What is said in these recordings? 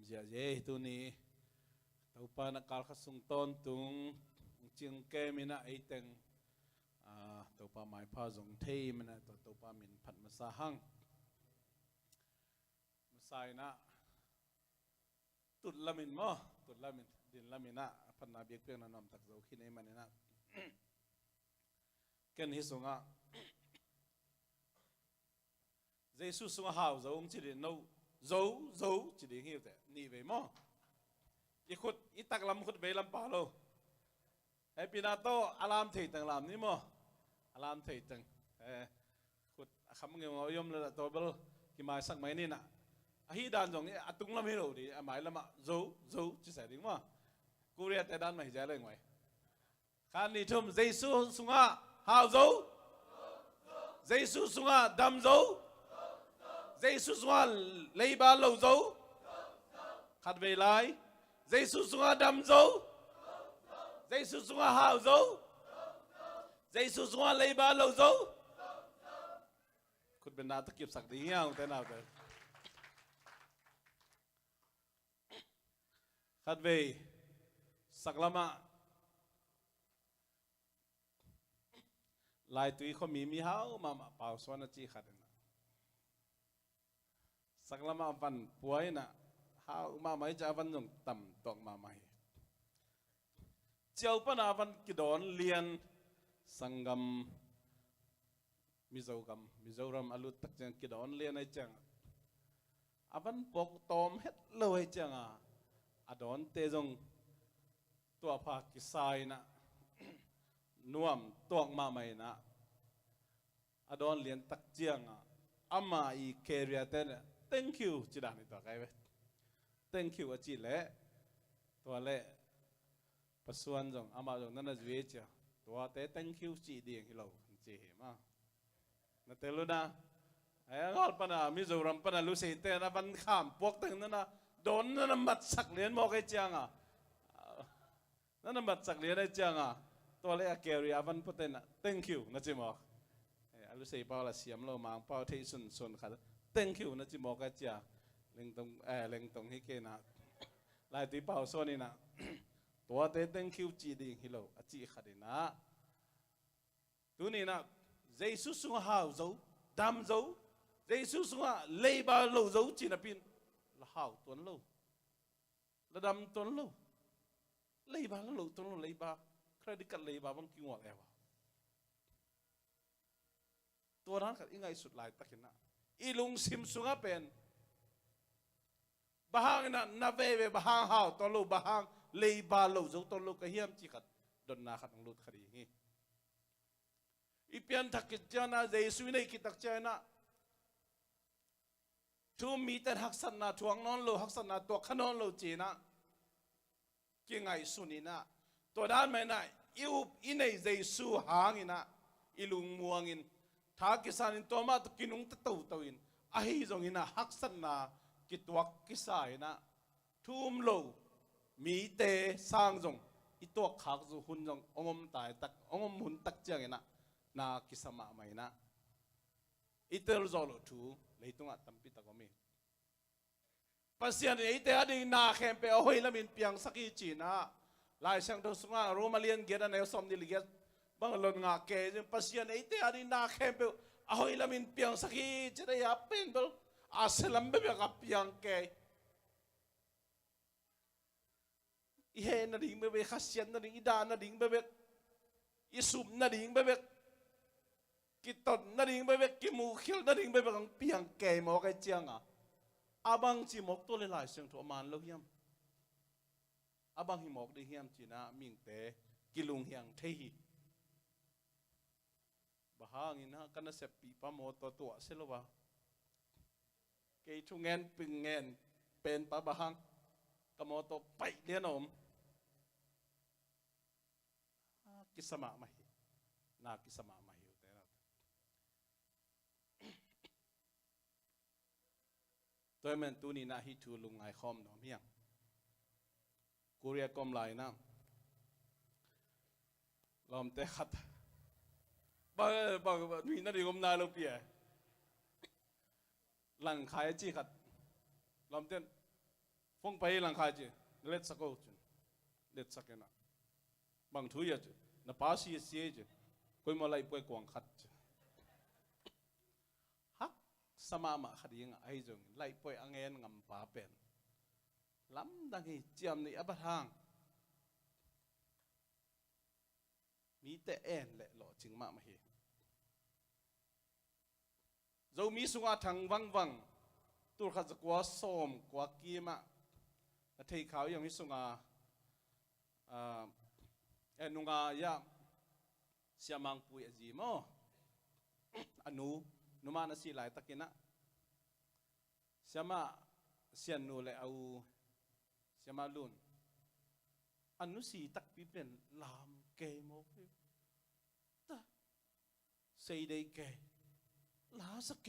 giờ dễ tu ni tàu pa na kal khát sung tôn tung chiang ke mina ấy tên tàu pa mai pa dùng thây mina tàu pa min phat ma sa hang ma sai na tụt lamin mo tụt lamin din lamina phat na biếc piang na nom tak zo khi nei manina ken hi sunga Jesus sunga hào zo chỉ để nấu dấu chỉ để hiểu thế nị về mo ikut itak lam khut be lam pa lo ai pinato alam thei tang lam ni mo alam thei tang khut kham nge mo yom la to bel ki mai sak mai ni na hi dan jong ni atung lam hi lo di mai lam dấu chỉ sai ding mo Korea te dan mai ja le ngoi khan ni thum Jesus sunga hào dấu Jesus sunga dam dấu Jesus sunga lấy ba lâu dấu khát về lại Jesus sunga đâm dấu Jesus sunga hào dấu Jesus sunga lấy ba lâu dấu khut bên nào tất kịp sạc đi nhau thế nào thế khát về sạc lama lại tùy không mi háo mà bảo xoan chi khát sắc lama văn puai na hao ma mai cha văn dùng tầm tọng ma mai chiều pa na văn ki don lian sangam mizoram alut tak chang ki don lian ai chang avan pok tom het lo ai chang adon te jong tua pha ki sai na nuam tong ma mai na adon lian tak chiang ama I career ten thank you chỉ đàn này cái vậy thank you chỉ lẽ tua lẽ pasuan dòng ama dòng nana duy chứ tua té thank you chỉ điền hi lâu chỉ mà na telu na ai ngal pana Mizoram pana lu sei te na van kham pok teng na don na mat sak lien mo cái chang na mat sak lien ai chang tua lẽ career van poten thank you na chỉ mo lu sei pa la siam lo mang pa thei sun khát thank you na chỉ một cái chia leng tong hi ke na lại tí bảo số này na tua te thank you chỉ đi hello chỉ khát đi na tu này na Jesus sung hào dấu đam dấu Jesus sung lấy ba lâu dấu chỉ là pin là hào tuấn lâu là đam tuấn lâu lấy ba lâu tuấn lâu lấy ba credit card lấy ba bằng kêu ngọt ewaตัวนั้นกับอีไงสุดลายตะกินนะอีลุงซิมสุงะเป็นบะฮังนะนาเวเวบะฮังฮาวตอลูบะฮังเลยบาลูจุตอลูกะเฮียมจิกัดดนนาขัดองลุดคดีงี้อีเปียนทักกิจนะเจสุยในกิตักเจนะทูมีแต่หักสันนะทวงนอนโลหักสันนะตัวขนอนโลจีนะกี่ไงสุนีนะตัวด้านไม่นะอีในเจสุหางอินะอีลุงมัวงินถ้ากิสานินตัวมาตกินุงตะตัวอินอาฮีจงอินะฮักสันนากิตวักกิสายนะทุ่มโลมีเตสร้างจงอีตัวขักจูหุ่นจงองมตายตักองมหุ่นตักเจียงอินะนากิสมาไม่นะอีเตลจอลทูเลยตรงอ่ะตั้มปิตะก็มีปัสยานีอีเตอดีนาเข้มเปเอาไว้ละมินเปียงสักอีจีนะลายเสียงตัวสุงาโรมาเลียนเกดันเอลซอมดิลิเกบางหลนงาเกจปัสยานีเตอดีนาเข้มเปเอาไว้ละมินเปียงสักอีจะได้ยับเป็นตัวอาเซลัมเบะกับเปียงเกอีเฮนดิ่งเบะขัสเซียนดิ่งอีดานดิ่งเบะอีสุมดิ่งเบะกิตนนั่นเองไปเวกกิมูขิลนั่นเองไปเวกเปียงแก่หมอกไอเจียงอาบังจีหมอกตัวหลายเสียงถั่วมันลูกเฮียมอาบังหิหมอกได้เฮียมจีน่ามิ่งเตะกิลุงเฮียงเทีบ้างินะกันน่ะเสพปีปะโมตัวเสลวะเกยทุงเงินปึงเงินเป็นปะบ้างกะโมตัวไปเลี้ยนอมกิสมาไม่นากิสมาไม่ตัวมันตัวนี้นะฮิตูลุงไอคอมน้องเฮียงกูเรียกกอมไหลนะลอมเตะขัดบ้ามีนั่นดีกอมนาลูกเปียหลังขายจีขัดลอมเต้น ฟงไปหลังคาจีเล็ดสักโกจุนเล็ดสักนะบางทุยจีน่ะป้าสีเสียจีคุยมาไล่ไปกวางขัดจีฮักสมามาขัดยังไอ้จงไล่ไปอังเงินงำป้าเป็นล้ำดังที่เจียมนี่อับทางมีแต่เอ็นแหละหล่อจึงมาเฮเรามีสุงอาทางวังตัวข้าจะกว่าส้มกว่ากีมะแต่ที่เขายังมีสุงอานุงายาเสียมังปุยจีโมอนุมานะสิหลายตะกินะเสียมาเสียนูเลยเอาเสียมาลุนอนุสีตักปีเป็นลามเกมอกตาเสียได้เกลาสักเก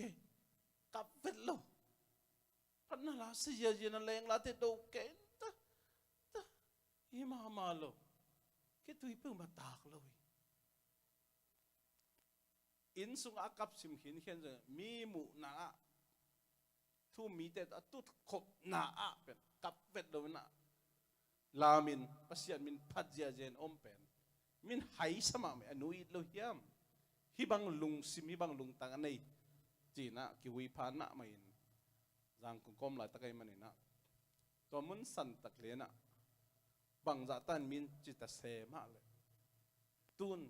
กับเวลโลพันนาลาเสียจีนันเลงลาเตโดเกตาฮิมาโลคิดตุยเพิ่งมาตากเลยอินสุงอากับสิมหินเขียนจะมีหมู่นาทุ่มมีแต่ตุดขบนาเป็นกับเวทโดนะลามินปัสยานมินพัดเจเจนอมเป็นมินไหสมาไม่อนุอิดโลหิมฮิบังลุงซิมฮิบังลุงตังอันนี้จีน่ะกิวิพานะไม่อินจังกุกอมหลายตะไคมันนี่นะตัวมันสันตะเลียนะบังจัตันมินจิตเสมาเลยตุน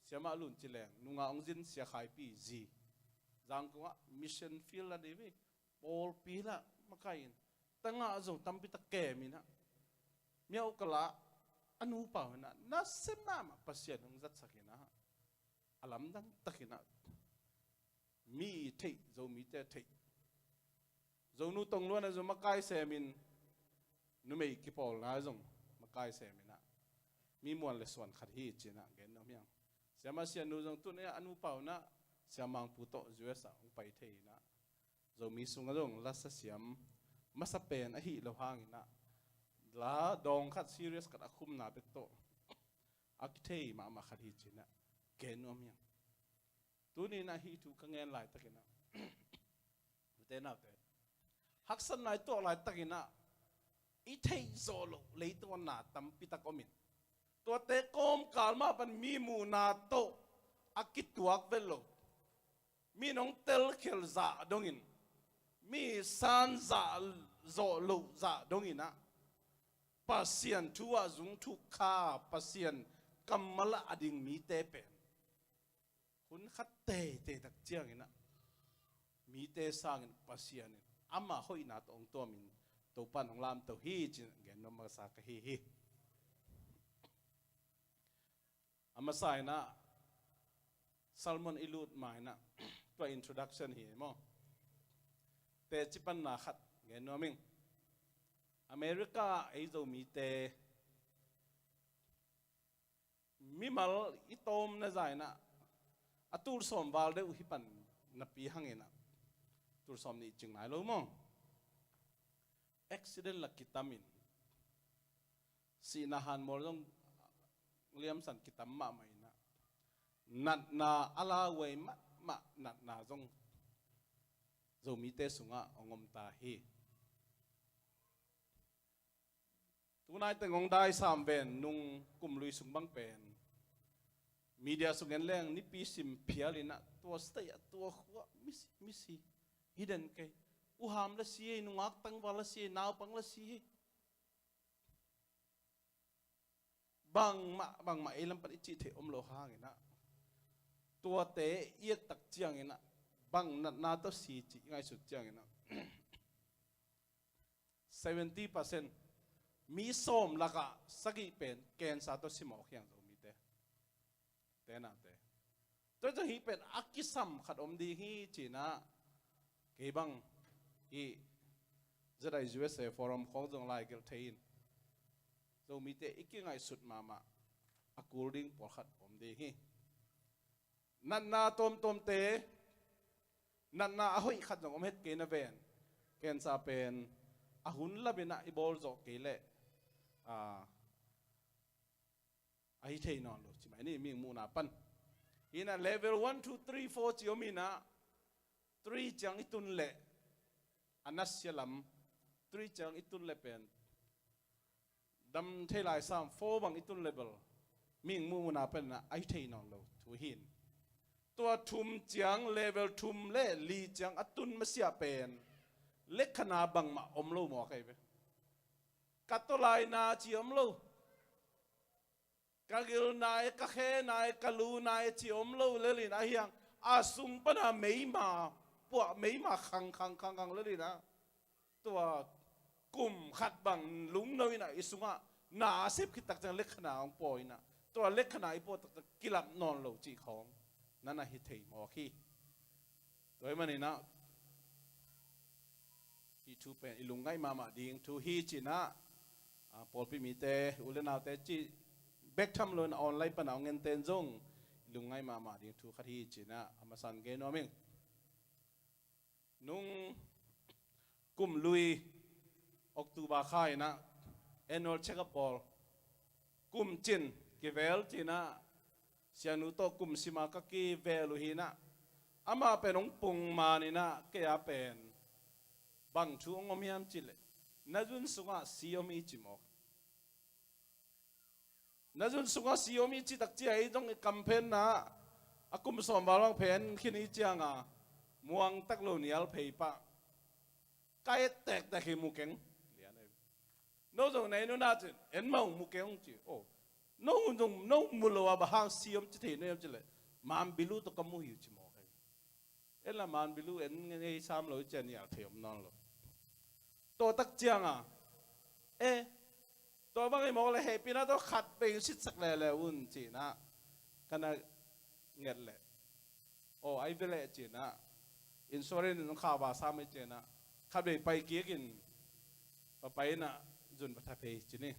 เสียมาลุนจิเลงนุงาองจินเสียขายปีจีจังกุว่ามิชชั่นฟิลละดีวิโอลปีละมาไกอินตั้งอาจงตั้มปิตะแก่มินะเมียวกละอนุปาวนะน่าเสมามาปัสยานงจัดสักนะอลัมดังตะกินะมีเทโจมีเตเทโจนูตรงล้วนนะโจมาไกเสมินนุไม่กี่ปอลนะจงมาไกเสมินะมีมวลเลส่วนขัดฮีจีนะเกณฑ์น้ำยังเสียมาเสียนูจงตัวนี้อนุปาวนะเสียมังปุโตจุเอสองไปเทนะโจมีสุงจงลัสเสียมมาสเปนอหิโลหางินะลาดองขัดซีเรียสกัดคุมนาเปโตอักเทมาขัดฮีจีนะเกณฑ์น้ำยังตัวนี้นะฮีถูกเงินหลายตะกินะเต้นเอาเต้ฮักสันนายตัวหลายตะกินะอีเทโซโลเลยตัวหนาตั้มปิตะกอมินตัวเตะกอมกาลมาเป็นมีมูนาโตอากิตัวเวลโลมีน้องเตลเคลซาดงอินมีซันซาโซโลซาดงอินนะปัสยันทัวจุงทุกขาปัสยันกัมมาละอดิงมีเตเป็นคุณขัดเตตักเจียงอินะมีเตสร้างปัสยันอามาหอยนาตองตัวมินตัวปันของลามตัวฮีจินเกนนมาสักฮีอามาใส่นะซัลมอนอิลูดหมายนะตัวอินโทรดักชันฮีมั้งแต่จิปันนาขัดเกนนมิงอเมริกาไอ้เจ้ามีเตมีมัลอิตอมนะใจนะอตูร์สมวาลเดอุฮิปันนับปีหังเงินะตูร์สมนี่จึงไหนรู้มั้งaccident ลักกิตามินสีนาฮันมอลต้องเลี้ยมสันกิตามมาไม่นะนัดนาอาลาเวมะนัดนาจงโจมีเตสุงะองอมตาฮีตัวนายแต่งองได้สามเวนนุงกุมลุยสุงบังเป็นมีเดียสุงเงินแรงนิปีสิมเพียลินะตัวสเตยตัวขวมิสิฮิดเดนเกอุหามละสีนุงอักตังวาละสีนาวปังละสีบางมาเอลัมปัดอิจิเทอมโลหางนะตัวเตะเอียตักเจียงนะบางนาตัวสีจิง่ายสุดเจียงนะ70%มีส้มละกะสักกี่เป็นแกนสาตัวสิหมอกอย่างเรามีเตะนะตัวจะฮีเป็นอักกิสัมขัดอมดีฮีจีนะเก็บังอีจะได้ USA Forum ของจงไลเกลเทีนเรามีแต่อีกง่ายสุดมาอักูริงปวดขัดอมดีฮีนันนาตมเตนันนาหอยขัดจงอมเฮ็ดเกนเวนเกนซาเป็นอาหุนละเป็นอิบอลโจเกเลไอเทนอนรู้ใช่ไหมนี่มีมูนาปันอีน่ะ level 1 2 3 4จิโอมีนะ3จังอิตุนเละอันนั้นเสียลำ 3 chang itun lepen dam the lai sam 4 bang itun level ming mu na pen na ai thei non lo thu hin tua thum chang level thum le li chang atun ma sia pen lekhana bang ma om lo mo kai be katolai na chi om lo kagil nai ka khe nai kalu nai chi om lo le li na hiang asung pa na mei ma po mei ma khang le li na tua kum khat bang lung noi na isunga na sip ki tak chang lekhana ong poi na tua lekhana i po tak kilap non lo chi khong nana hi thei mo khi toy mani na hi thu pen ilungai mama ding thu hi china pol pi mi te ulena te chi back tham lon online pa na ngen ten jong lungai mama ding thu khat hi china amasan ge no ming nung kum lui october khai na annual check up ball kum chin ki vel china sianu to kum sima ka ki velu hi na ama penong pung ma ni na ke a pen bang thu ngom hiam chile najun sunga siomi chimo najun sunga siomi chi tak chi ai jong campaign na akum som balong pen khini chianga muang tak lo nial phei pa kai tek ta khi mu keng lian ai no jong nei no na chen en mau mu keng chi o no jong no mu lo ba hang siom chi the ne chile man bilu to kamu hi chi mo kai ela man bilu en ngei sam lo chen ya theom non lo to tak chiang e to bang mo le he pina to khat pe sit sak le un chi na kana ngel le o ai vele chi na insurance no kha ba sa me chi na kha be pai ki kin pa pai na jun pa tha pe chi ni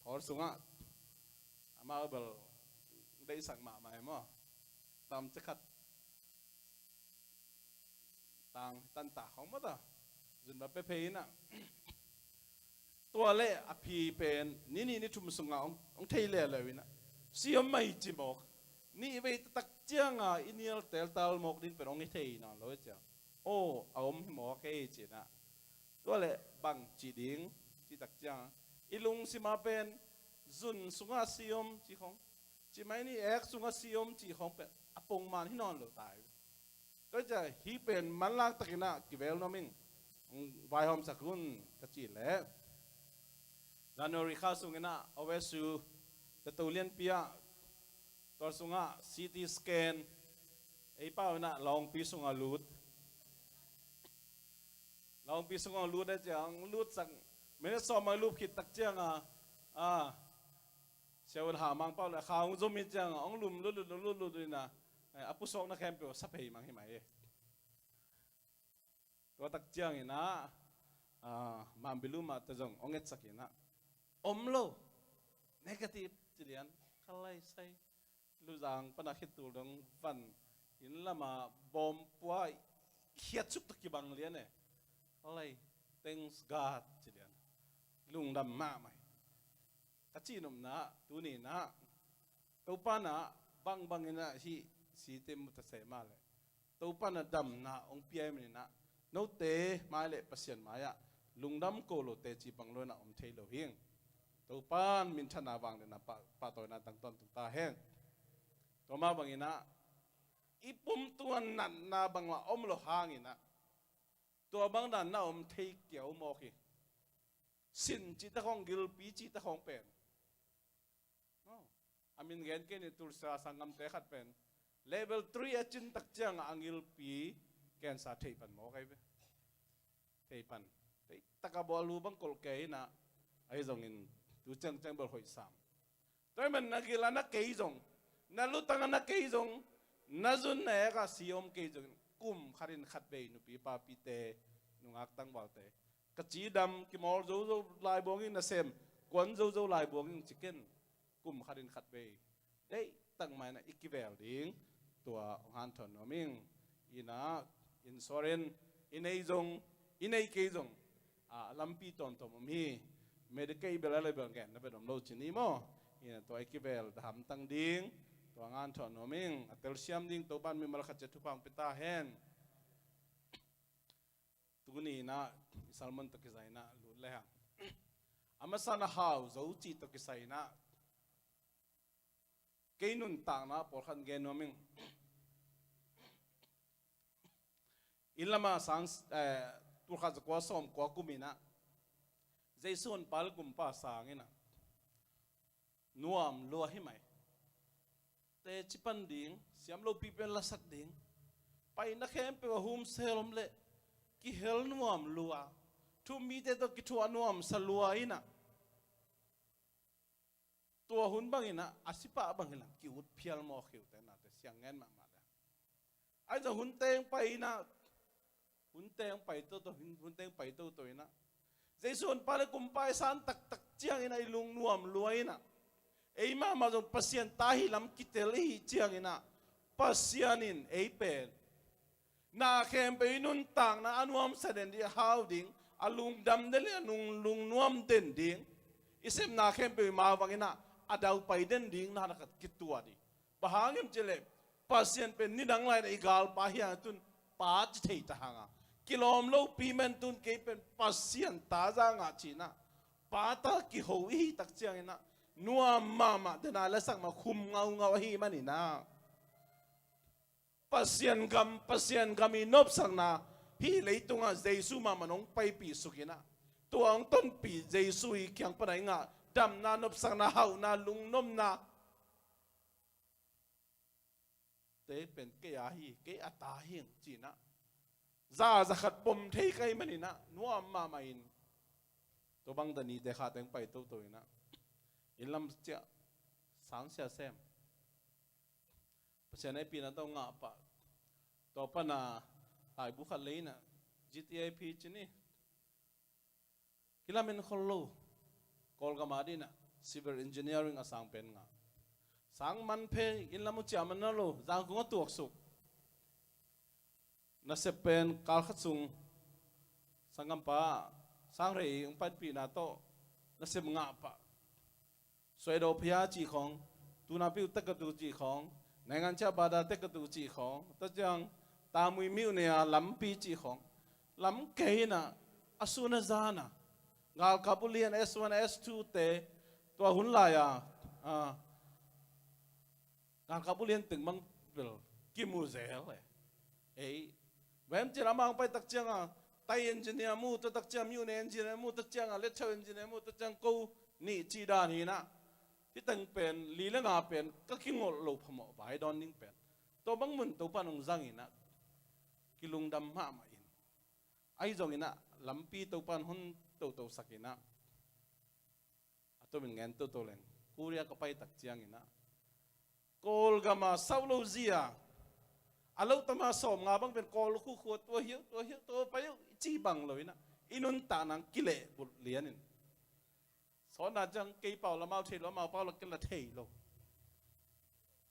thor sunga ama bel dei sang ma mai mo tam che khat tang tan ta khong ma da jun ba pe pe naตัวเล่อภิเป็นนี่ทุ่มสงเอาองเทเลเลยนะเสียไม่จิมอกนี่ไปตักเจียงอินเนียลเตลตาลมอกดินเป็นองเทนอนเลยจ้ะโอ้เอาหมอกเอจินะตัวเล่บังจีดิงจีตักเจียงอีลุงสิมาเป็นจุนสงอาเสียมจีของจีไม่นี่เอกสงอาเสียมจีของเป็นอปงมันที่นอนเลยตายก็จะฮีเป็นมันลางตะกินะกิเวลน้อมิงวายหอมสักรุ่นกระจีแล้วJanuary kha sungena awesu tatulian pia tor sunga CT scan ei pa na long pi sunga lut da chang lut sang me so ma lup khit tak chang sewan ha mang pa la khaung zomi chang ong lum lu na apu sok na khem pe sa phei mang hi mai to tak chang ina mam biluma ta jong onget sakina omlo negative chilian khalai sai luzang panakit tulong van in lama bom puai khiat chuk tak bang lian e khalai thanks god chilian lungdam ma mai kachinom na tuni na topana bang ina hi si tem ta se ma le topana dam na ong piai mi na no te mai le pasien maya lungdam ko lo te chi bang lo na om thei lo hingตัวป้านมินชนะบางเดนะป้าตัวนั้นตั้งต้นตุตาแห้งตัวมาบางอินะอีปุ่มตัวนั้นนาบางว่าอมโลหางอินะตัวบางนั้นน่าอมเทเกี่ยวมอกีสินจิตของกิลปีจิตของเป็นอามินเงินเกณฑ์ตุลสาสังกัมเตะขัดเป็นเลเวล3จินตักจังอังกิลปีแกนสาเทปันมอไกเปเทปันตะกบอลูบังกอลเกยนะไอ้จงอินดูจังบอลหอยสามแต่มันนักกีฬานักเกยจงนักลุตังนักเกยจงนักจุนเนกาซีอมเกยจงกุมขารินขัดเบย์นุปีปาปีเตนุงักตั้งบอลเตกจีดำกิมอลโจลายบวงอินนัเซมกวนโจลายบวงอินชิคเก้นกุมขารินขัดเบย์ได้ตั้งมานะอีกกี่เวลดิ้งตัวฮันทอนนอมิงอินะอินซอเรนอินไอจงอินไอเกยจงลัมปีตอนตัวมี medical เบลอะไรบางแกนนั่นเป็นผมรู้ชนิดมั้งอินตัวไอคิเบลทำตั้งดิ้งตัวงานถอนนมิงเตลเซียมดิ้งตัวบ้านมีมรดกจะทุพังปิตาแห้งตัวนี้นะ salmon to kisai na lu le ha amasana hau zo chi to kisai na keinun ta na por khan ge no ming ilama sang tu kha ko som ko kumina jaisun pal kum pa sangina nuam lo hi mai te chipan ding siam lo people la sak ding pai na khem pe hum selom le ki hel nuam lua thu mi te to ki thu nuam salua ina to hun bangina asipa bangila ki ut phial mo khiu te na te siang ngen ma ma ai zo hun teng pai na hun teng pai to hun teng pai to ina jaisun pale kum pai san tak tak chiang ina ilung nuam luaina ei ma ma zo pasien tahi lam kitel hi chiang ina pasianin ei pen na khem pe nun tang na anuam saden di houding alung dam dele anung lung nuam den ding isem na khem pe ma wangina adau pai den ding na nakat kitua di bahangem chele pasien pe nidang lai igal pa hian tun pa thei ta hanga kilom lo pimen tun ke pen pasien ta za nga china pa ta ki ho hi tak chiang ina nuam mama dena la sang ma khum ngau hi mani na pasien gam inop sang na hi leitunga jesu ma manong pai pi sukina tuang ton pi jesu hi kyang panai nga dam na nop sang na hau na lung nom na te pen ke ya hi ke ata hing china za khat pom thei kai mani na nuam ma ma in to bang da ni de kha teng pai to ina ilam cha sang sia sem pasien ai pi na to nga pa to pa na ai bu khat leina gta p chini kilamen khollo kolga madina civil engineering asang pen nga sang man phe ilamu chaman na lo jang ko tuak suk na se pen kal khatsung sangam pa sang rei ung pat pi na to na se nga pa soi do phia chi khong tu na piu tak ka tu chi khong nangan cha bada tak ka tu chi khong ta jang ta mui miu ne a lam pi chi khong lam ke na asuna zana ngal kabulian s1 s2 te to hun la ya ngal kabulian ting mang bil ki mu zel ei wem chira mang pai tak chang a tai engineer mu to tak chang mu ne engineer mu tak chang a lecturer engineer mu tak chang ko ni chi da ni na ti tang pen li la nga pen ka ki ngol lo phamo bai don ning pen to bang mun to panong zang ina kilung dam ma ma in ai zong ina lampi to pan hun to sakina ato min ngen to len kuria ka pai tak chiang ina kol gama saulo zia alo tama som nga bang ben kol khu khu to hiu to payu chi bang loina inun ta nang kile bul lianin so na jang ke pau la mau thei lo mau pau la ken la thei lo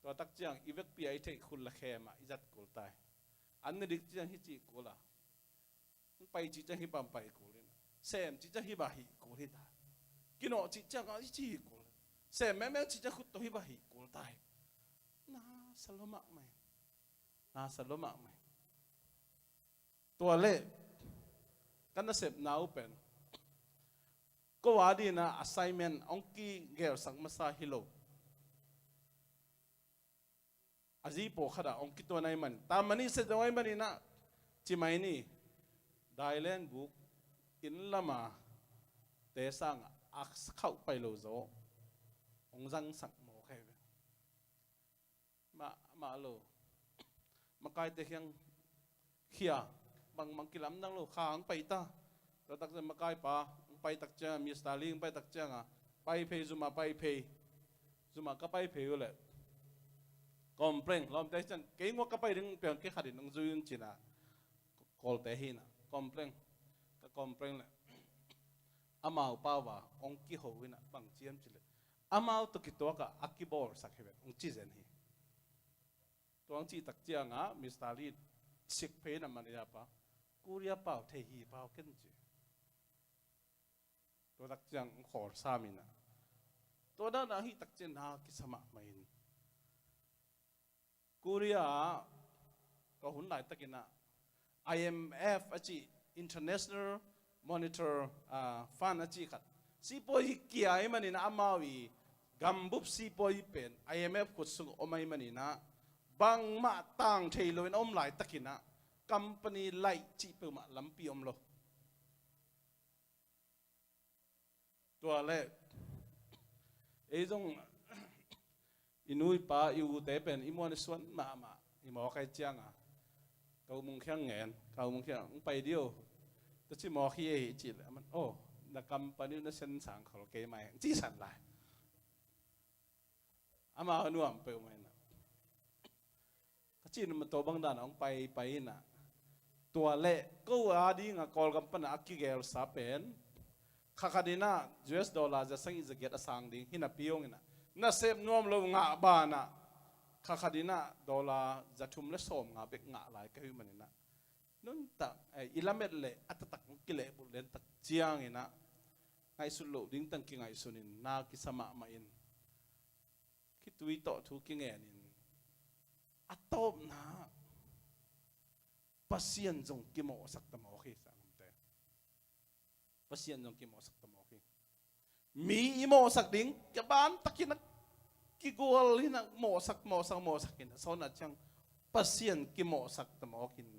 to tak chiang ivek pi ai thei khul la khema izat kul tai an ni dik chiang hi chi kula pai chi chang hi pam pai kulin sem chi chang hi ba hi kul hi ta kino chi chang a chi kul sem me chi chang khut to hi ba hi kul tai na saloma maiตัวเล่กันนะเสพนาอุเป็นก็ว่าดีนะ assignment องกี้เกลสังมาซาฮิโลอาจีโปขดาองกี้ตัวไหนมันตามมันนี่เสร็จไว้มันนี่นะจิไม่นี่ได้เล่นบุกอินละมาเตะสังอักเข้าไปโลโซองจังสังโมใครมาโลมาไกลแต่ยังเขียบางกิลำดังโลข้างไปตาเราตักจะมาไกลป่าไปตักเจ้ามีสตาร์ลิงไปตักเจ้าไปเพย์จุมาไปเพย์จุมาก็ไปเพย์เลยกอมเพลงลมแต่จังเก่งว่าก็ไปถึงเปลี่ยนแค่ขัดน้องจุยนจีน่ะกอลแต่หินะกอมเพลงก็กอมเพลงเลยอามาเอาป้าว่าองค์กี่หัวนะบางเจียมจีเลยอามาเอาตุกิตัวก็อักกิบอลสักเหตุองค์จีเซนฮีตัวจีตักเจียงมิสตาลีสิกเพย์นั่นมันเนี่ยปะกูเรียเปล่าเทฮีเปล่าเกันจีตัวตักเจียงขอสามินะตัวด้านที่ตักเจียงหากิสมาไม่เห็นกูเรียก็หุ่นหลายตะกินIMF อาจี International monitor fan achi khat si poi kia mani na amawi gambup si poi pen IMF kutsung omai mani na bang ma tang thailo in om lai takina company lai chi pe ma lampi om lo tua le ei jong inui pa yu te pen imon suan ma ma imo kai chiang a kau mung khyang ngen kau mung khyang pai dio ta chi mo khi ei chi le man oh na company na sen sang khol ke mai chi san lai ama nuam pe mai na ka chi na to bang dan ong pai na tua le ko a di nga kol company akigel sa pen khakadina $USจะสังอิจะเกตอสังดิหินาพิยงนะน่าเซฟนวมลงงาบานะkhakadina $จะทุ่มและสมงาเบกงาหลายก็คือมันนะนั่นตักอิลาเมดเล่อัตตักกิเลบุเลนตักเจียงนะไงสุดโลดิ้งตังกิไงสุนินนากิสมามาอินคิดวิโตทุกิเงนินอัตโตบนะปัสยันจงกิโมสักตมอขีสังpasien jong ki mo sak tamo ki mi imo sak ding ka ban takin ki gol hina mo sak kin so na chang pasien ki mo sak tamo kin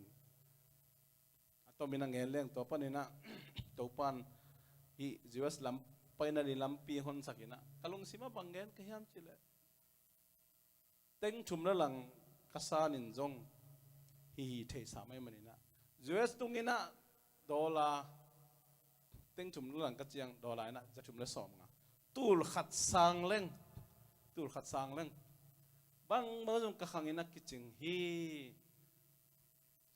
ato minang ngeleng to panina to pan hi jiwas lam paina ni lampi hon sakina kalung sima bangen ka hiam chile teng thum la lang kasanin jong hi thei samai manina jiwas tungina dola tiếng chum lu lang kachang dolai na cha chum le som nga tul khat sang leng bang mo jong ka khangina kiching hi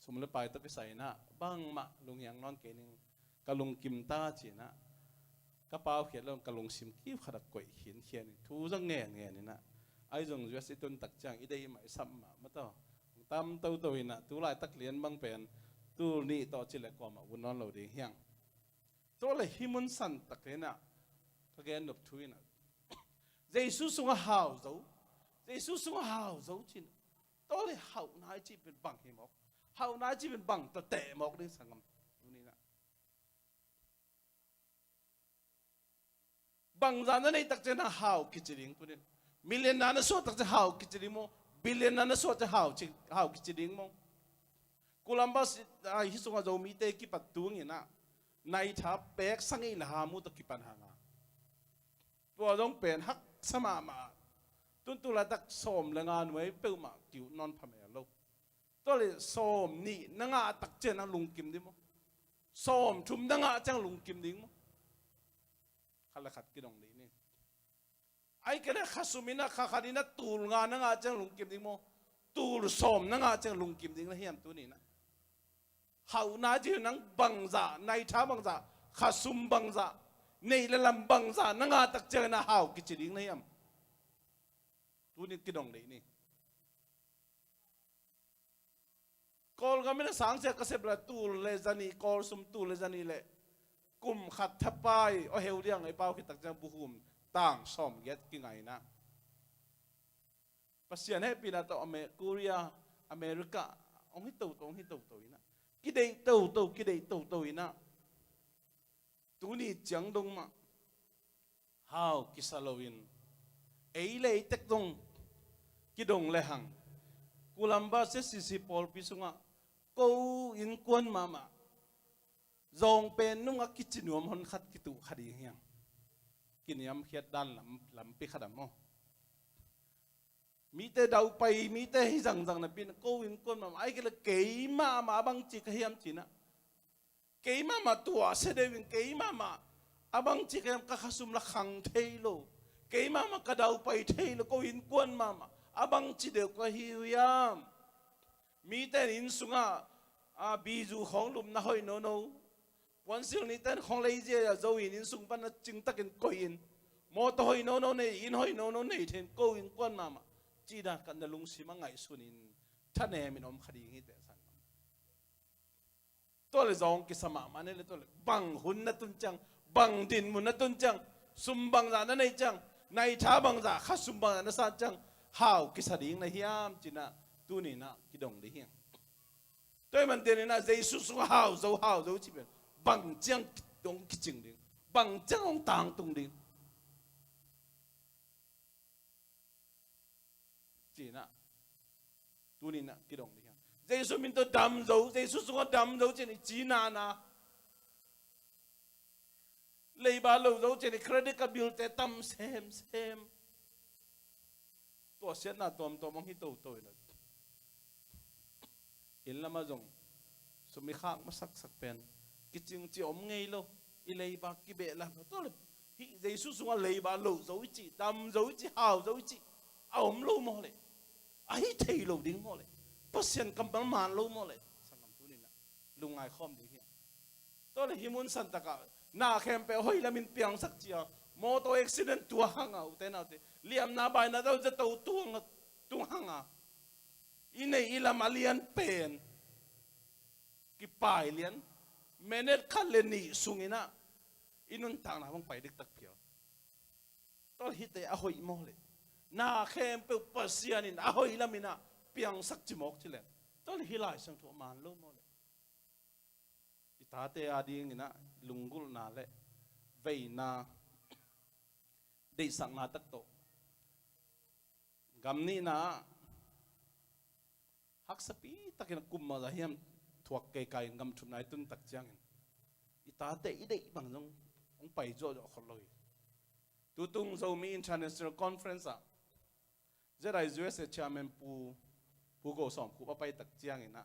sum le pai to ki sai na bang ma lung yang non ke ning kalung kim ta chi na ka pau khiat long kalung sim ki kharak koi hin khian thu jang nge ni na ai jong just itun tak chang idei mai sam ma to tam to ina tu lai tak lian bang pen tu ni to chi le ko ma un non lo ding hiangตัวเลยหิมุนสันตักเลยนะก็แกนบทุยนะเจสุสงหาวเจ้าจินตัวเลยหาวนายจีเป็นบังหิมอกหาวนายจีเป็นบังตัวเตะหมอกนี่สังคมตัวนี้นะบังจานนั้นในตักเจนะหาวกิจริงตัวนี้มิลเลนนั้นสวดตักจะหาวกิจริงโมบิลเลนนั้นสวดจะหาวกิจริงโมกุลัมบัสฮิสุงาโจมีเตกิปัตตุงนี่นะในทับเป็กสังอินหามุตกิปันหางตัวต้องเป็นฮักสมามาตุลาตักสมละงานไว้เปิลมากิวนอนพม่าโลตัวเลยสมนี่นังอาตักเจนังลุงกิมดิโมสมชุมนังอาจังลุงกิมดิโมขัดละขัดกินองนี้นี่ไอ้กันขัดสุมินะขัดดินะตูลงานนังอาจังลุงกิมดิโมตูลสมนังอาจังลุงกิมดินะเฮียมตัวนี้นะหาวนาจีนังบังซาในท้าบังซาขาซุมบังซาในละลำบังซานังอาตักเจนะหาวกิจดิงนะยามตัวนี้กินองเลยนี่กอลก็ไม่ได้สังเสกเสพละตูเลจานีกอลซุมตูเลจานีเลยกุมขัดทับไปโอเฮลเดียงไอ้เป้าคิดตักเจบุหุมต่างสมเย็ดกินไงนะปัสยานให้ปีนาโตอเมริกาองฮิตโตนะกิเลโตอินะตัวนี้จังดงมาฮาวกิสาโลวินเอเลเต็กดงกิดงเลหังกุลัมบาเซซิปอลพิสุงะกูอินกวนมาจงเป็นนุ่งกิจนิยมหนขัดกิตุขัดยังยังกินยำเขียดดันลำปีขัดมอมีแต่ดาวไปมีแต่ให้จังนะพี่นะกูอินคนมาไอ้ก็เลยเก๋มาบังจิกเฮียมจีนะเก๋มาตัวเสด็จเก๋มาบังจิกเฮียมก็ขสุมละขังเทโลเก๋มากระดาวไปเทโลกูอินคนมาบังจิเดียวก็ฮิวยามมีแต่อินสุงะบีจูของลุมนะหอยโนวันสิ่งนี้แต่ของเลยเจียจะอินสุงปันจึงตะกินกูอินมอตหอยโนเนี่ยอินหอยโนเนี่ยเห็นกูอินคนมาจีน่ากันลุงสิมังไงสุนินท่านเอมินอมคดีงี้แต่สังตัวเลยจงกิสมามันเลยตัวเลยบังหุ่นนัตุนจังบังดินมุนนัตุนจังซุมบังจานั่นในจังในช้าบังจาข้าซุมบังจานั่นสันจังหาวกิสดิ่งในเฮียมจีน่าตัวนี้นะกิดงดีเฮียตัวมันเดนนะเจสุสหาวเจ้าจีเป็น bằng chăng ông cái chừng đi bằng chăng ông tàng tung đi chỉ na tu ni na cái đồng đi Jesus mình tôi đam dấu Jesus xuống đam dấu trên chỉ na lấy ba lâu dấu trên credit card bill te tâm xem tôi sẽ na tôm mong hít tôi là in là mà dùng số mi khác mà sắc pen cái chừng chỉ ôm ngay lâu lấy ba cái bể làm tôi là Jesus xuống lấy ba lâu dấu chỉ đam dấu chỉ hào dấu chỉ ôm lâu mò lại ấy thấy lâu đỉnh mò lại bớt xem cầm bằng màn lâu mò lại sang cầm tu ni na lung ai khom đi hiện tôi là himun san ta cả na khem pe hoi la min piang sak chia moto accident tua hanga uten autte liam na bai na dau tau tuang hanga inei ila malian pen ki pai lian menet khaleni sungina inun tang na bang pai dik tak pia tol hite a hoi mo le na khem pe pasianin a hoi la mina piang sak chimok chilen tol hilai sang thu man lo mo le ta te ading ina lungul na le vei na dei sang na tak to gamni na hak sapi takin kumma la hiam thuak ke kai ngam thun nai tun tak chang ita te i dei bang jong ong pai jo kholoi tu tung zo mi international conference a zera US chairman pu go som ku pa pai tak chang ina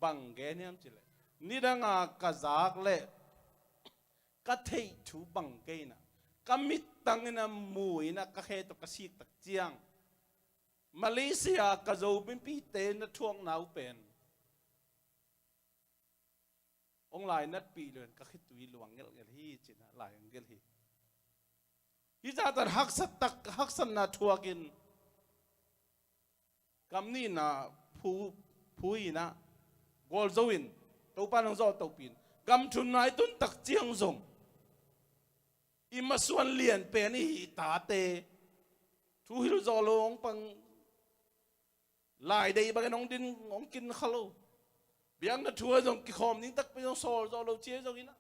bang ge niam chile ni danga kazak le ka thei thu bang ke na kamit tangina muina ka khe to kasik tak chiang Malaysia ka zo bin pi te na thuang nau pen ong lai nat pi len ka khit tui luang ngel hi china lai ngel hi hi za tar hak san na thuakin kamni na phui na gol zoin tàu pan ang zo tàu pin gam chun nai tun tak chiang zong imasuan lian pe ni ta te thu hil zo lo ong pang lai dei ba nong din ong kin khalo biang na thua zong ki khom ning tak pe zong sol zo lo che zong ina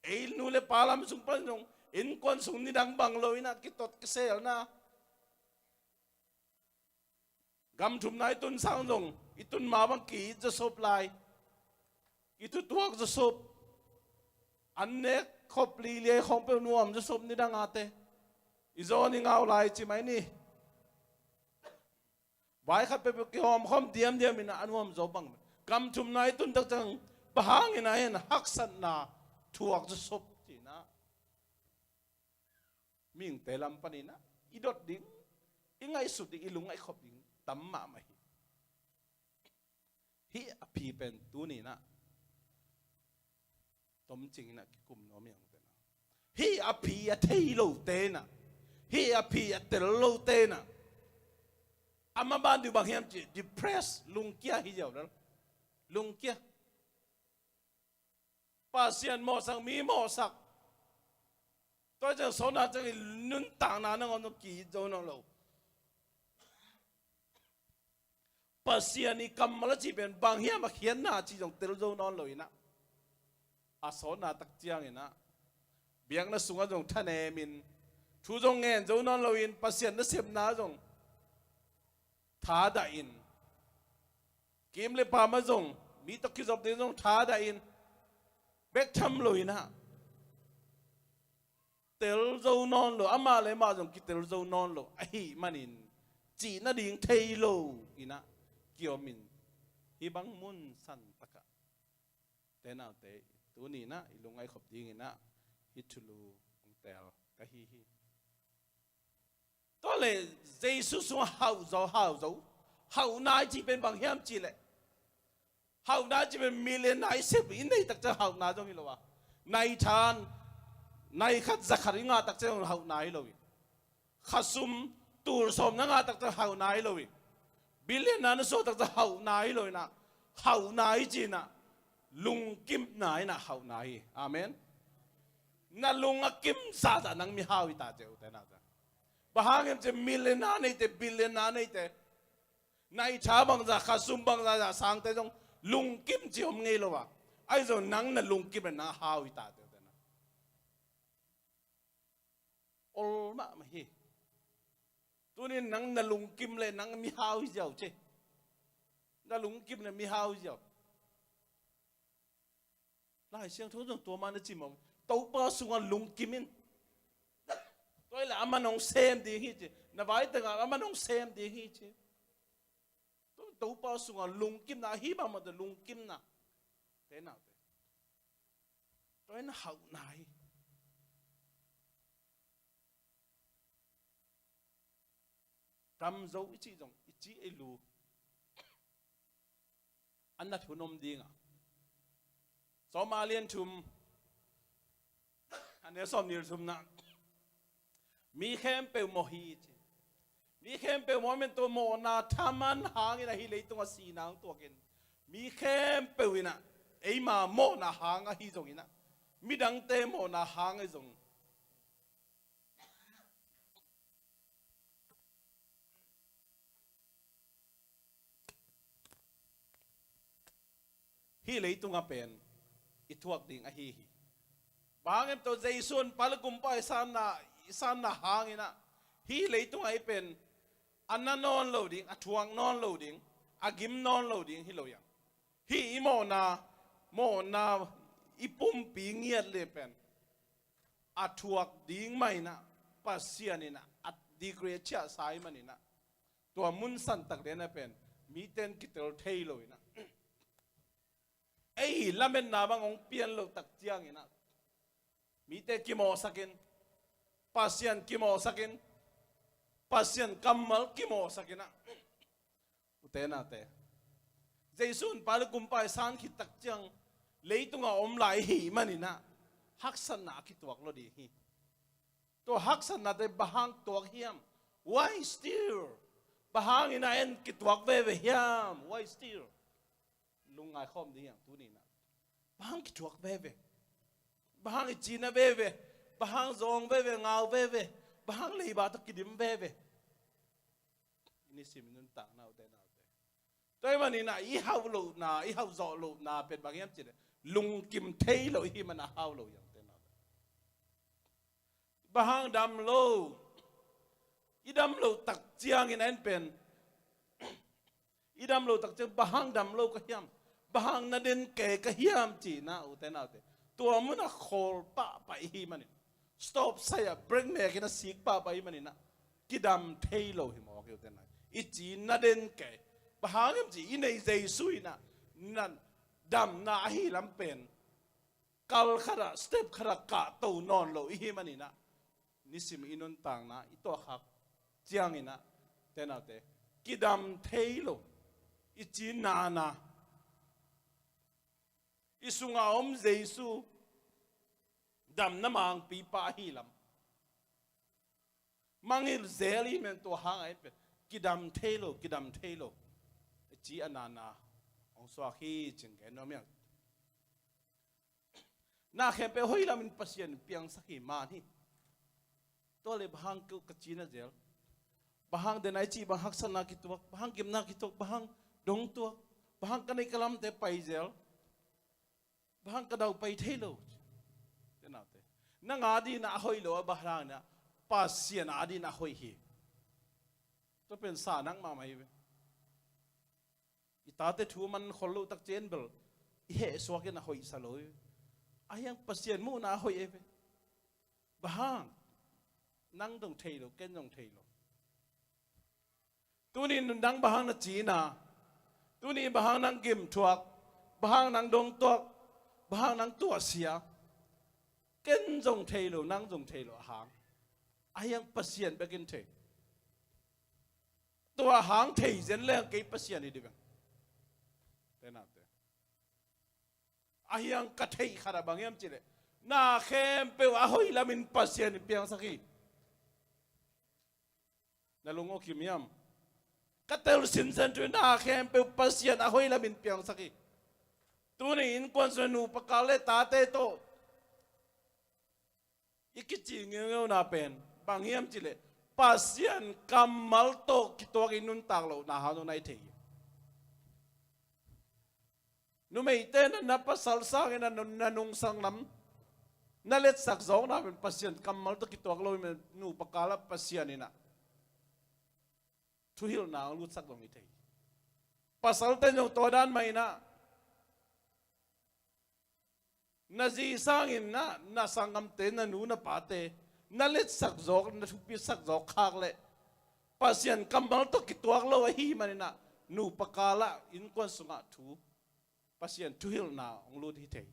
e nu le palam sung pan zong in kon sung ni dang bang lo ina ki tot ki sel na gam chum nai tun sang zong itun ma bang ki zo sop lai itu tuak zo sop anne khop li le khom pe nuam zo sop ni dang ate izo ni ngau lai chi mai ni vai khat pe ki khom diam ina anuam zo bang kam chum nai tun tak chang bahang ina hen hak san na tuak zo sop chi na ming te lam panina idot ding ingai su ding ilung ai khop ding tam ma mai hi api pen tu ni na tóm chính là cái cụm nó miệng thế nào hi api a thấy lâu thế na hi api a tel lâu thế na ama ban du Banghang chỉ depressed lung kia hi giàu đó lung kia pasien mo sang mi mo sak tôi cho số nào cho cái nún tảng nào nó kỳ dâu nó lâu pasien ni cầm mà chỉ bên Banghang mà khiến na chỉ dùng tel dâu nó lâu na asona tak chiang ina biang na sunga jong thane min thu jong ngen zo non lo in pasien na sem na jong tha da in kim le pa ma jong mi to ki job de jong tha da in bek tham lo ina tel zo non lo ama le ma jong ki tel zo non lo ai manin chỉ na ding thei lo ina kio min hi bang mun san taka te nào te tu ni na ilung ai khop ding ina hitulu ong tel ka hi to le Jesus so hau zo nai chi ben Banghang chi le hau na chi ben million nai se in nei tak cha hau na jong hi lo wa nai than nai khat zakhari nga tak cha hau nai lo wi khasum tur som na nga tak cha hau nai lo wi billion na so tak cha hau nai lo na hau nai chi na lung kim nai na hau nai amen na lung a kim sa da nang mi hau ita cheu te na bahang em che million na nei te billion na nei te nai cha bang za khasum bang za sang te jong lung kim chi om ngei lo wa ai rồi nắng là lung kim là nắng hao ít ta thế nào ol mà hi tôi nên nắng là lung kim lên nắng mi hao giàu chứ là lung kim là mi hao giàu lại xem thôi rồi tôi mà nó chỉ mong tàu bao xuống lung kim in tôi là mà nông xem đi hi chứ na vài từng mà nông xem đi hi chứ tôi tàu bao xuống lung kim na hi mà được lung kim na thế nào thế tôi nó hậu này cầm dấu ít chỉ dòng ít chỉ ấy lu anh đã thua nôm đi à Somalian thum anh ấy xóm nhiều thum na mi khem pe mohi mi khem pe moment to mo na thaman hang ina hi lei tung si nang to ken mi khem pe ina ei ma mo na hang a hi zong ina mi dang te mo na hang ai zong hi lei tung a pen i thuak ding a hi bang em to jaisun palkum pa san na hang ina hi lei tung ai pen anna non loading a thuang non loading a gim non loading hi lo yang hi mo na ipum pi nghiat le pen a thuak ding mai na pasian ina at degree cha sai manina to mun san tak de na pen mi ten kitel thei lo ina ei lamen na bang ong pian lo tak chiang ina mi te kimo sakin pasian kimo sakin pasian kamal kimo sakina utena te jaisun palkum pa san khit tak chiang leitunga om lai hi manina haksan na ki tuak lo di hi to haksan na te bahang tuak hiam why still bahang ina en ki tuak ve hiam why still lungai khom di yang tu ni na bahang ki tuak ve bahang china ve bahang zong ve ngau ve bahang lei ba tak kidim ve ini sim nun tak nau te tôi mà nina i hau lo na i hau zo lo na pet bang yam chi lung kim thei lo hi mana hau lo yang te na bahang dam lo i dam lo tak chiang in en pen i dam lo tak chiang bahang dam lo ka hiam bahang na den ke ka hiam chi na u te na te tua mun a khol pa hi mani stop saya break me kina sik pa hi mani na kidam thei lo hi mo ke te na i chi na den ke bahang em chi inei zai sui na nan dam na hi lam pen kal khara step khara ka to non lo hi mani na nisim inon tang na ito hak chiang ina te na te kidam thei lo i chi na isunga om jesu dam namang pi pa hi lam mangil zeli men to hang ai pe kidam thelo chi anana ong so hi ching ke no myang na khem pe hoi lam in pasien piang sakhi ma ni to le bhang ku ka chi na zel bahang de nai chi bang hak san na ki tu bahang kim na ki tu bahang dong tu bahang ka nei kalam te pai zel bahang ka dau pai thelo te na te na nga di na hoi lo bahang na pasien adi na hoi hi to pen sa nang ma mai itate thu man kholu tak chen bel he so ke na hoi sa loi ayang pasien mu na hoi e bahang nang dong thei lo ken dong thei lo tu ni nang bahang na chi na tu ni bahang nang kim thuak bahang nang dong tuak bahang nang tua sia ken dong thei lo nang dong thei lo hang ayang pasien begin thei tua hang thei zen le ke pasien ni dibang te na te ayang ka thei khara bang yam chile na khem pe wa hoi lamin pasien piang sakhi na lungo kim yam ka tel sin sen tu na khem pe pasien a hoi lamin piang sakhi tu ni in kon so nu pakale ta te to ikichi ngeu na pen bang yam chile pasien kamal to ki to ki nun tak lo na ha no nai thei nu mei ten na pasal sang ina na nung sang lam na let sak zong na ben pasien kamal to kitwak lo men nu pakala pasien ina thu hil na lu sak dong ithei pasal ten yung to dan mai na ji sang in na sangam te na nu na pa te na let sak zok na thupi sak zok khak le pasien kamal to kitwak lo hi manina nu pakala in kon sunga thu pasien thu hil na ong lu hi thei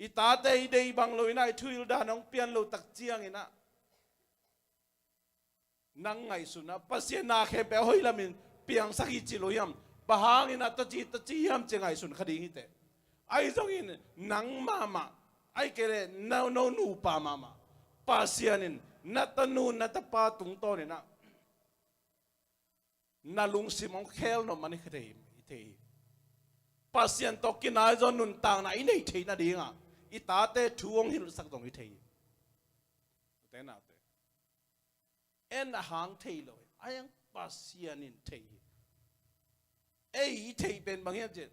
ita te dei bang lo ina thu hil da nong pian lo tak chiang ina nang ngai suna pasien na khe pe hoi lamin piang sakhi chi lo yam bahang ina ta chi yam chengai sun khading hi te ai zong in nang mama ai kere no nu pa mama pasien in na ta nu na ta pa tung to ni na lung simong khel no mani khadei ithei pasien to kinai zon nun tang na inei thei na dinga ita te thuong hil sak dong ithei te na te en hang thei lo ayang pasien in thei ei thei ben bang hiam je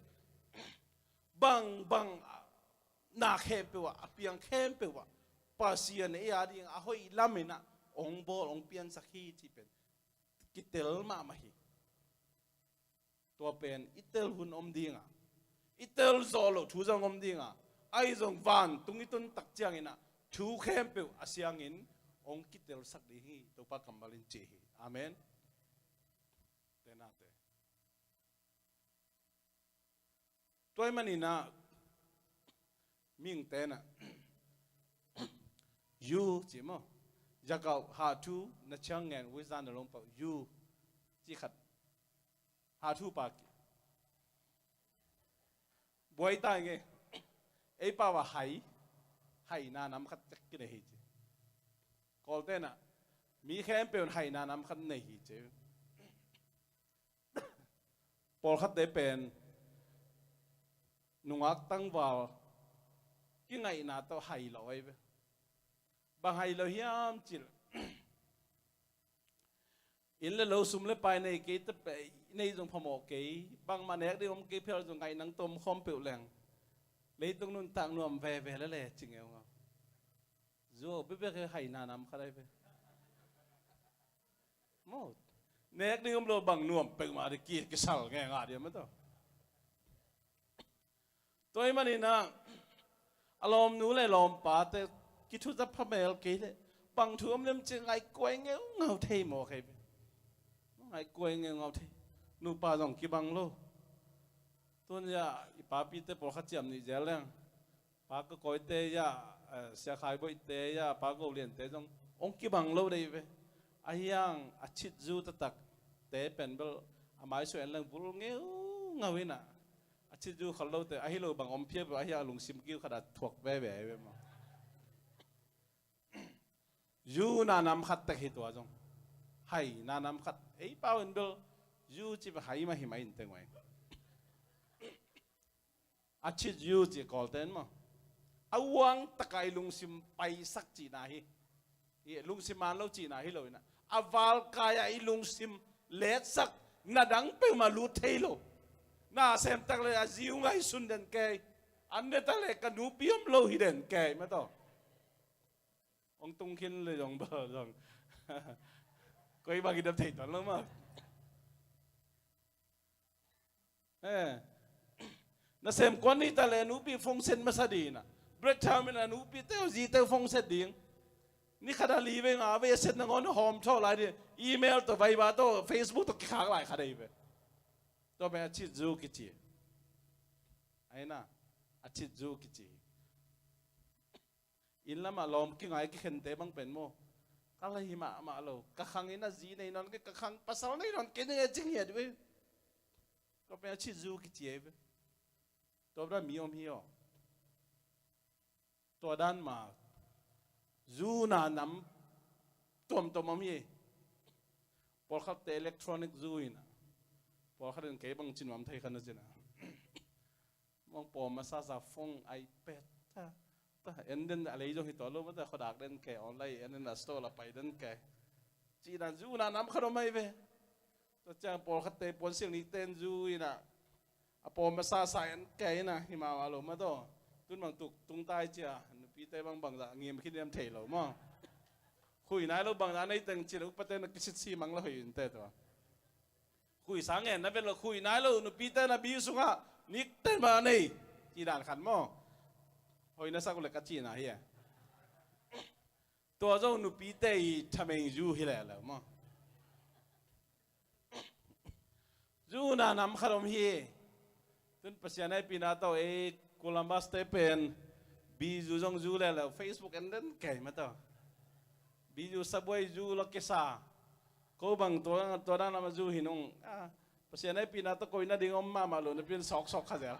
bang na khe pe wa apiang khem pe wa pasien e a ding a hoi lamina ong bol ong pian sakhi chi pen kitel ma ma hi to pen itel hun om dinga itel zolo thu jong om dinga ai jong van tung itun tak chiang ina thu khem pe asyang in ong kitel sak di hi to pa kambalin che hi amen tenate toy manina ming tena you chi mo jakau ha thu na chang ngen wi zan long pa you chi khat ha thu pa boy ta nge ei pa wa hai na nam khat tak ki hi chi kol te na mi khem pe hai na nam khat nei hi che pol khat de pen nungak tang vào ki ngai na to hai loi ba hai lo hiam chil in le lo sum le pai nei ke te pe nei jong phamo ke bang ma nek de om ke phel jong ngai nang tom khom pe leng le tung nun tang nuam ve ve le ching eo zo be be ke hai na nam khalai be mo nek de om lo bang nuam pe ma de ki ke sal nge nga de ma to toy manina alom nu le lom pa te ki thu za phamel ke le bang thuam lem ching ai koi ngeu ngau thei mo khai ai koi ngeu ngau thei nu pa jong ki bang lo ton ya pa pi te por kha chiam ni zel leng pa ko koi te ya sia khai boi te ya pa ko lien te jong ong ki bang lo dei ve ayang achit zu ta tak te pen bel amai so en leng bul ngeu ngau ina chi du khol lo te ai lo bang om phia ba ya lung sim kiu khada thuak ve ve ma yu na nam khat ta hi to jong hai na nam khat ei pau en bel yu chi ba hai ma hi mai in te ngoi a chi yu chi kol ten ma awang takai lung sim pai sak chi na hi lung sim man lo chi na hi lo na aval kaya i lung sim let sak na dang pe ma lu thei lo na xem tak le aziu ngai sun den ke an de ta le ka nu piom lo hi den ke ma to ong tung khin le jong ba jong koi ba gi dap thei ton lo ma na xem kon ni ta le nu pi phong sen ma sa di na break time na nu pi te ji te phong set ding ni khada li ve nga ve set na ngon hom tho lai di email to vai ba to facebook to ki khak lai khadai ve to be achit zu ki chi ai na achit zu ki chi in lama lom ki ngai ki khen te bang pen mo ka lai ma lo ka khang ina ji nei non ke ka khang pasal nei non ke ne ching he de to be achit zu ki chi ve to bra mi om hi o to dan ma zu na nam tom am ye por khat te electronic zu ina por khat en ke bang chin wam thai khan na mong po ma sa phone ipad ta en den alei jo hi to lo ma ta khodak den ke online en na store la pai den ke chi na zu na nam kharo mai ve to chang por khat te pon siang ni ten zu ina apo masa sayan kay na himawalo mo to tun bang tung tai chia nupi tay bang za ngiem khidem thei lo mo khui nai lo bang nai teng chi lo pate na kisit si mang lo hin te to khui sang en na ben lo khui nai lo nupi tay na bi sunga nik ten ma nei chi dan khan mo hoi na sa ko le ka chi na hiตัวเจ้าหนูปีเตยทำเองยูฮิแหละมั้งยูน่านำขนมฮีจนปัจจัยในปีนาโตเอโคลัมบัสเตเป็นบีจูจงยูแล้วเฟซบุ๊กอันนั้นแก่มาต่อบีจูซับเวย์ยูล็อกเกซ่าก็บางตัวนั้นมายูหินงปัจจัยในปีนาโตก็อินาดิ่งอมมาลุนเป็นสอกข้าเจ้า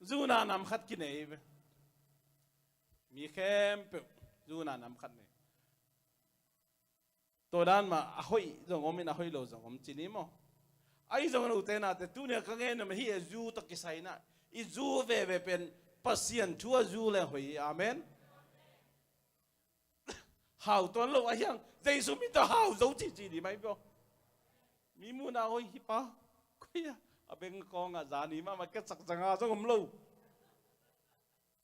ยูน่านำขัดกินเองมีแค่ยูน่านำขัดเนี่ยตัวด้านมาอ้อยจงอมินอ้อยโลจงอมจีนิมอไอ้จงอุเทน่าแต่ตัวเนี่ยก็เงี้ยนะมันฮียูตะกิไซน่ะอียูเวเป็นปัสยันชัวยูเลยหอยอาเมนหาวตัวโลกไอ้ยังเจสุมิตาหาวโจจีดีไหมพี่มีมูนาอ้อยฮิปะคุยอะเป็นกองอาจารย์นี่มาเก็ตสักจังอาจงอมโล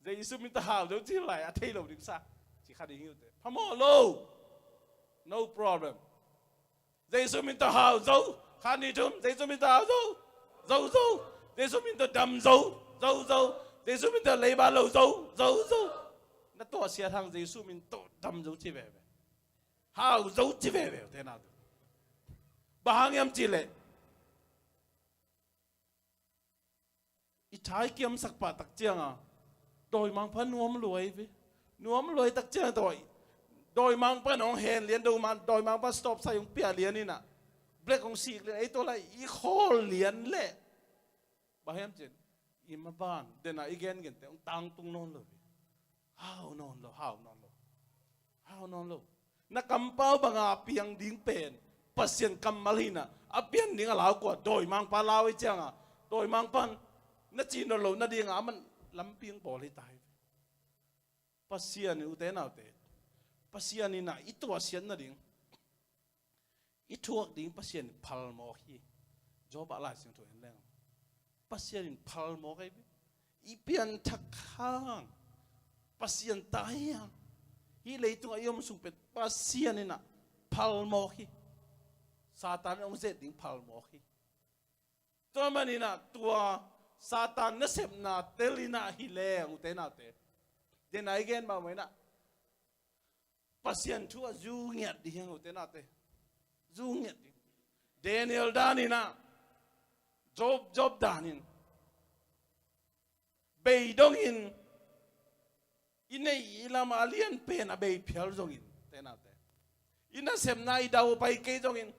เจสุมิตาหาวโจจีไรอะเทโลดิซ่าจีขัดยิ่งอยู่เตะพม่าโลno problem เจสุมิตาหาวโจขันนี่ทุ่มเจสุมิตาหาวโจเจสุมิตาดำโจเจสุมิตาเลบาโลโจนั่นตัวเสียทางเจสุมิตาดำโจจีเว่หาวโจจีเว่เท่านั้นบางยามจีเลยอีท้ายเกี่ยมสักป่าตักเจียงอ่ะโดยมังพันนัวมรวยตักเจียงโดยมังพันของเฮนเลียนดูมันโดยมังพันสต็อปใส่ของเปียเลียนนี่นะเบรกของสีเลยไอ้ตัวอะไรอีโคเลียนเละบางยามจีอีมาบ้านเดินอะไรอีกกันแต่องตังตุงนอนเลยห้าวนอนเลยนักกำเป้าบางอาเปียงดิ้งเป็นปัสยันกำมาลีน่ะอาเปียงดิ้งอะไรกว่าโดยมังพันลาวไอ้เจียงอ่ะโดยมังพันนัดจีนเรานัดดิ้งอ่ะมันลำเปียงบ่อเลยตายปัสยันอุเทนเอาเตปัสยันนี่น่ะอีตัวเสียนนัดดิ้งอีทั่วดิ้งปัสยันพัลโมฮีจอบอะไรสิ่งตัวเองแล้วปัสยันพัลโมฮีอีเปียนทักข้างปัสยันตายอ่ะฮีเลยตัวอายมสุงเป็นปัสยันนี่น่ะพัลโมฮีซาตานองเซดิ้งพัลโมฮีตัวมันนี่น่ะตัวซาตานนั่นเสพน่ะเตลิน่ะฮิเลอุเทน่ะเตเดนไอเกนมาไหมน่ะปัสยันชัวจูเงียดดิยังอุเทน่ะเตจูเงียดดิเดนิเอลดานี่น่ะจอบดานินเบย์ดงอินอินในอิลามาเลียนเป็นอะเบย์เพียลจงอินเตน่ะเตอินน่ะเสพน่ะอีดาวไปเกยจงอิน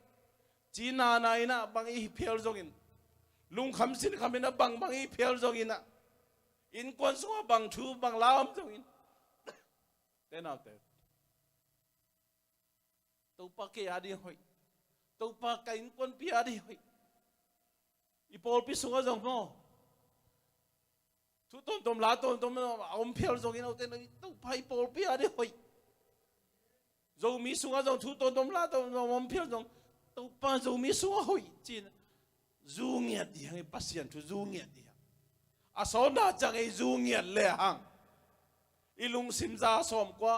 จีน่าน่ะอิน่ะบางอีเพียลจงอินลุงคำสินคำนั้นบางอีเพียลจงอินนะอินควนสัวบางชูบางลาวจงอินเต้นเอาเต้ตัวปากเกียดีหอยตัวปากอินควนพิอาดีหอยอีโพลพิสุงจงโม่ทุกต้นลาต้นมันเอาเพียลจงอินเอาเต้นตัวปากอีโพลพิอาดีหอยจงมีสุงจงทุกต้นลาต้นเอาเพียลจงตัวปากจงมีสุงหอยจีนจูเงียดดิให้ปัสยันทุจูเงียดดิอาสอนน่าจังไอ้จูเงียดเลยฮังอีลุงสิมซาสมกว่า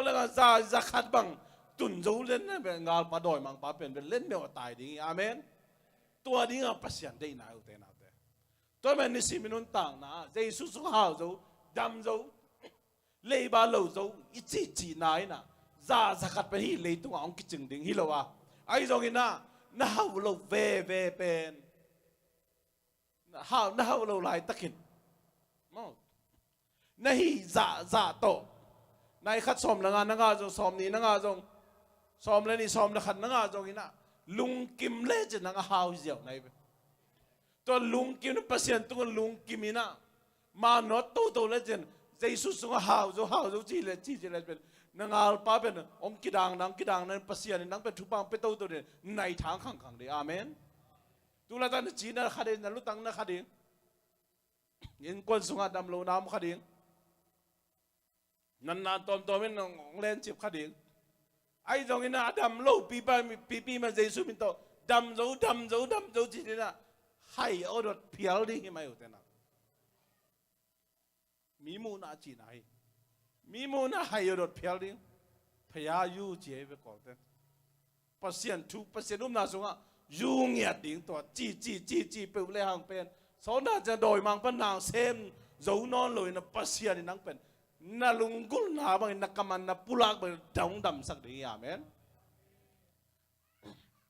แล้วก็ซาขัดบังตุนจูเล่นนั่นเป็นงานปะดอยมังปะเป็นเล่นเดียวตายดิอาเมนตัวนี้อ่ะปัสยันได้นาอุเทนาเตตัวมันนิสิมินุนต่างนะเจสุสุฮาวจูดำจูเลยบาโลจูอีจีนายนะซาขัดไปที่เลยตัวองกิจึงดิ่งฮิโลวะไอ้ตรงนี้นะน่าเราเวเป็นน่าเราลายตะกินมั้งนี่จ่าโตนายขัดสมละงานนังอาจงสมนี่นังอาจงสมเลยนี่สมละขัดนังอาจงนี่นะลุงกิมเล่จะนังหาวเจียวนายตัวลุงกิมนั่นเปอร์เซ็นต์ตัวลุงกิมินะมาโนตโตเลยเจนใจสุดสุงหาวจีเลยเป็นนังอาลป้าเป็นองกิดังนั้นปัสยานี่นังเป็นทุบปังเป็นตัวเนี่ยในทางขังเลยอาเมนตุลาตานจีนนั่นขัดเองนั่นลุตังนั่นขัดเองยินคนสุงอาดำโลน้ำขัดเองนั่นตัวเป็นองเล่นจีบขัดเองไอ้ตรงนี้นะดำโลปีมันเจสุมินโตดำโจจีนี่นะ hay ở đợt phiếu đi mày ở thế nào mi mu na chỉ này mi mu na hay ở đợt phiếu đi phải yu chế về cổ thế pasien na sung à yu nghe tiếng to chi bự lệ hàng pen số naจะโดยmang pan nàng xem dấu non lồi na pasien đi nắng pen na lung gul na bang na kaman na pulak bang dong dam sak đi amen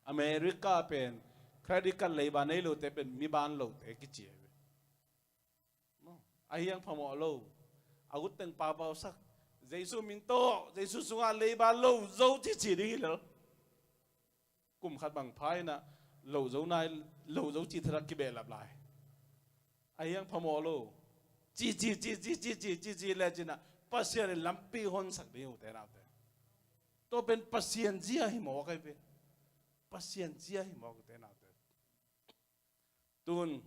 America pen credit card lấy bàn ấy lâu thế pen mi bàn lâu thế cái gì ai yang phamo lâu agut teng pa bao sắc Jesus min to Jesus sunga lấy bàn lâu dấu chỉ đi lỡ cùng khát bằng phái na lâu dấu này lâu dấu chỉ thật cái bề lặp lại ai yang phamo lâu chỉ là gì na pasien làm pi hon sắc đi thế nào thế tôi bên pasien gì hay mò cái bên pasien gì hay mò cái thế nào thế tuần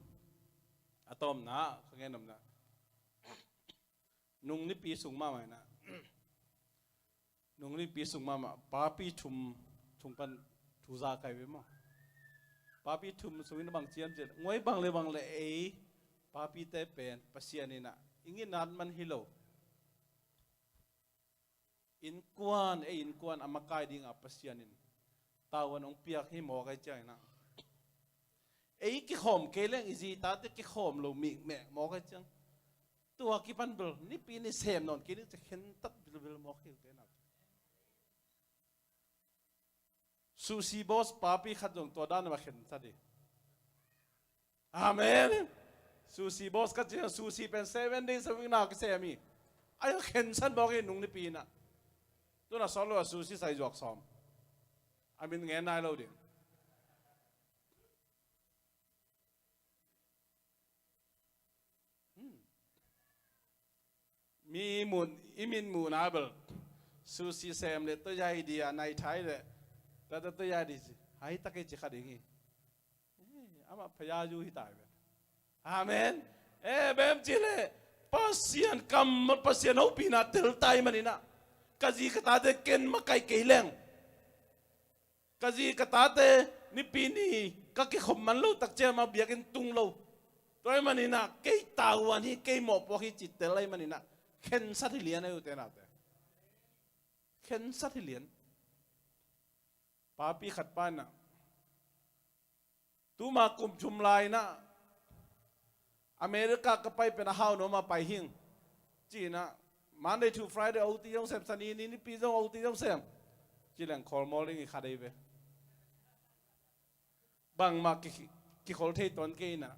atom na nghe nằm na nung ni pi sung ma mày na nung ni pi sung ma mà papi chum pan thu ra cái với mà papi chum sung ni bằng chiên chết ngồi bằng lệ ấy papi te pen pasien ni na ingin nan man hilo in kuan amakai ding pasien in tawan ong piak hi mo kai chai na ấy cái khom cái leng gì ta cái khom lo mi mẹ mo cái chăng tua cái pan bel ni pi ni xem non cái ni sẽ khen tất bel mo cái thế nào sushi boss papi khát dòng tua đan mà khen ta đi amen sushi boss khát chăng sushi pen 7 days a week nào cái xem mi ai khen san mo cái nung ni pi na tôi là solo sushi sai giọt xóm I mean nghe nai lâu đi mi mun imin mun abel sushi xem le tôi dạy đi này thái le ta tôi dạy đi hay ta cái chỉ khát đi ama phải yu hi tai amen bem chỉ le pasien kam pasien au pina tel tai manina kazi kata de ken makai keileng kazi kata te ni pini ka ki khom man lo tak che ma biakin tung lo toy manina ke tawan hi ke mo po hi chit te lai manina khen sát thì liền ấy thế nào thế khen sát thì liền papi khát pan na tu ma kum chum lai na America ka pai pen how no ma pai hing chi na Monday to Friday ot yong sem sani ni pi jong ot yong sem chi lang call morning khá đây về bằng ma ki khol thei ton ke na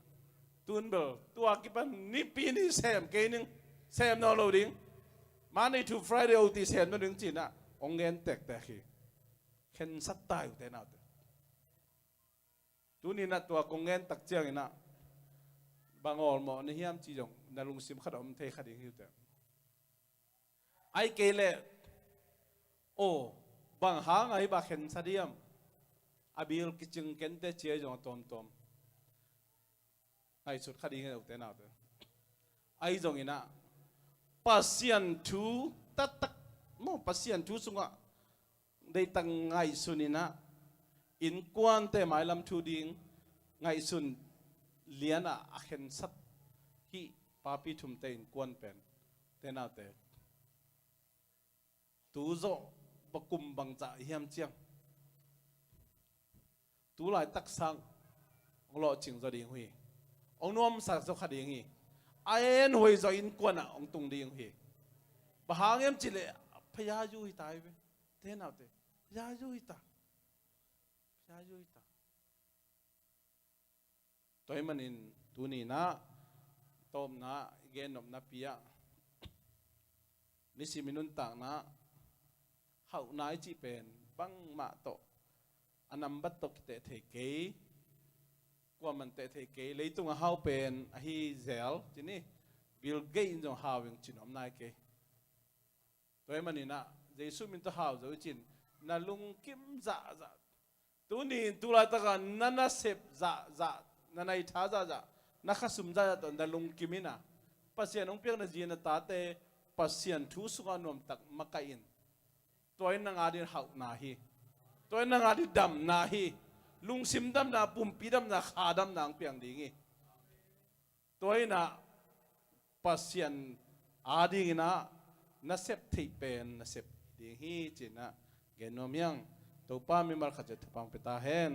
tun bel tua ki pan ni pi ni sem ke ning xem nó lâu đi Monday to Friday oti xem nó đứng chỉ na ông nghe tẹt khi khen sát tai thế nào tu ni na tua công nghe tắc chiang na bằng ổn mỏ ni hiam chỉ giống na lung sim khát om thế khát đi hiểu thế ai kể lệ ô bằng hàng ai bà khen sát diam abil kitchen kente chia giống tom ai sút khát đi hiểu thế nào thế ai giống ina pasien thu tất mo pasien thu sunga đây tăng ngày sunina in quan te mai lam thu ding ngày sun liana akhen sat hi papi thum te in quan pen te na te tu zo bakum bang cha hiam chiang tu lai tak sang ong lo ching zo ding hui ong nom sa zo kha ding hi ai nuôi rồi in quan à ông tung đi ông hi bà hàng em chỉ lệ phải yu hi tai về thế nào thế yu hi ta tôi mình in tu ni na tom na gen nom na pia ni si minun tang na hậu nai chỉ pen băng mạ to anam bat to kite the ke qua mình tệ thế cái lấy tung hao pen hi zel chứ nè Bill Gates trong hao những chuyện hôm nay cái tôi mà nè Jesus mình to hao rồi chuyện na lung kim dạ tu nè tu lại ta cái na sep dạ na này thá dạ na khá sum dạ to na lung kim ina pasien ông piang na gì na ta te pasien thu sunga nom tak makain tôi na ngadi hao na hi tôi na ngadi dam na hi ลุงซิมดำนาปุ่มปีดำนาขาดำนางเปียงดีงี้ตัวน่ะปัสยันอาดีงนะนัเซปที่เป็นนัเซปดีฮีจีนะเกนโนมยังตัวป้ามีมาขจัดทปังเปตาเฮน